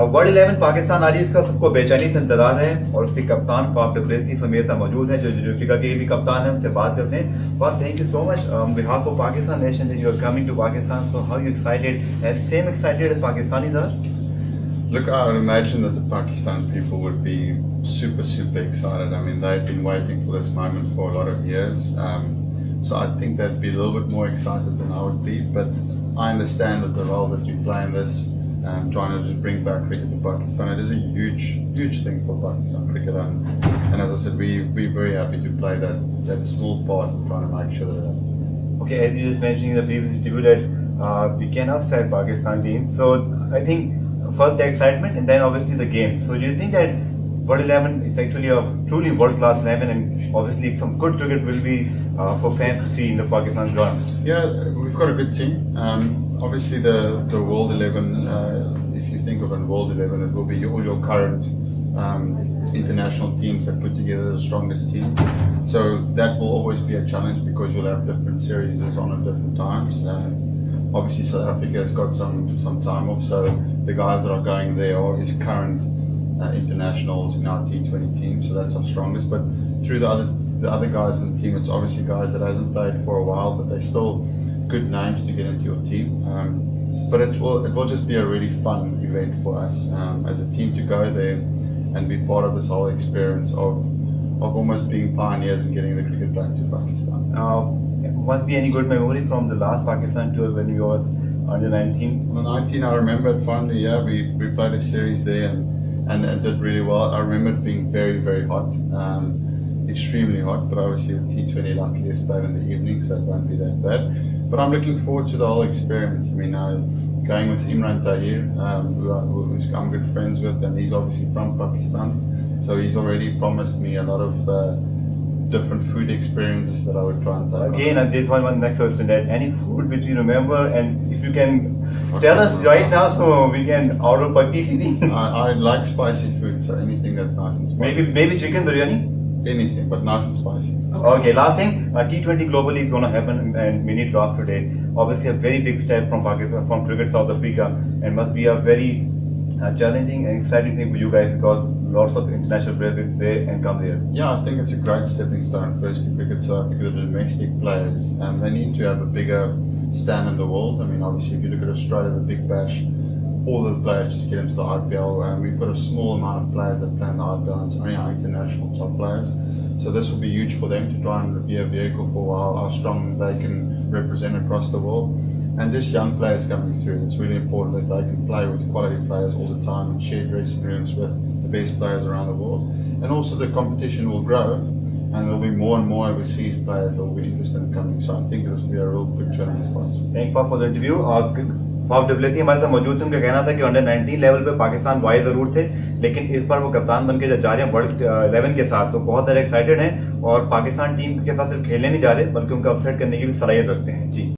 World 11 Pakistan आज इसका सबको बेचैनी से इंतजार है और उसके कप्तान फाफ डु प्लेसी समेत मौजूद है जो अफ्रीका के भी कप्तान है, उनसे बात करते हैं। Faf, thank you so much on behalf of Pakistan nation that you are coming to Pakistan. So how you excited? As same excited as Pakistanis are? Look, I would imagine that the Pakistan people would be super excited. I mean, they've been waiting for this moment for a lot of years. So I think they'd be a little bit more excited than I would be. But I understand that the role that you play in this, trying to just bring back cricket to Pakistan, it is a huge thing for Pakistan cricket. And as I said, we're very happy to play that small part in trying to make sure that it happens. Okay, as you just mentioned in the previous interview that we can upset Pakistan team. So I think first the excitement and then obviously the game. So do you think that World 11 is actually a truly world-class 11 and obviously some good cricket will be for fans to see in the Pakistan ground? Yeah, we've got a good team. Obviously the World 11, if you think of a World 11, it will be all your current international teams that put together the strongest team. So that will always be a challenge because you'll have different series on at different times. Obviously South Africa has got some time off, so the guys that are going there are his current internationals in our T20 team, so that's our strongest. But through the other guys in the team, it's obviously guys that hasn't played for a while, but they're still good names to get into your team. But it will just be a really fun event for us as a team to go there and be part of this whole experience of almost being pioneers and getting the cricket back to Pakistan. Must be any good memory from the last Pakistan tour when you was under 19? On 19, I remember it fondly. Yeah, we played a series there and it did really well. I remember it being very hot, extremely hot. But obviously the T20 luckily is played in the evening, so it won't be that bad. But I'm looking forward to the whole experience. I mean, going with Imran Tahir, who I'm good friends with, and he's obviously from Pakistan, so he's already promised me a lot of different food experiences that I would try and take. Again, and this one next question, that any food which you remember, and if you can tell us right now so we can order per PCB. I like spicy food, so anything that's nice and spicy. Maybe chicken biryani? Anything, but nice and spicy. Okay, last thing, T20 globally is going to happen and we need draft today. Obviously a very big step from Pakistan, from Cricket South Africa, and must be a very challenging and exciting thing for you guys because lots of international players will play and come there. Yeah, I think it's a great stepping stone first to Cricket South Africa, the domestic players. They need to have a bigger stand in the world. I mean, obviously if you look at Australia, the Big Bash, all the players just get into the IPL. We've got a small amount of players that play in the IPL, and it's only our international top players. So this will be huge for them to try and be a vehicle for how strong they can represent across the world. And just young players coming through, it's really important that they can play with quality players all the time and share dressing rooms with the best players around the world. And also the competition will grow and there'll be more and more overseas players that will be interested in coming. So I think this will be a real good challenge for us. Thank you for the interview. Faf du Plessis हमारे साथ मौजूद थे। उनका कहना था कि under 19 level पे Pakistan Y जरूर थे, लेकिन इस बार वो कप्तान बनके जब जा रहे हैं वर्ल्ड 11 के साथ तो बहुत ज्यादा एक्साइटेड हैं और पाकिस्तान टीम के साथ सिर्फ खेलने नहीं जा रहे बल्कि उनका अपसेट करने की भी सलाहियत रखते हैं। जी।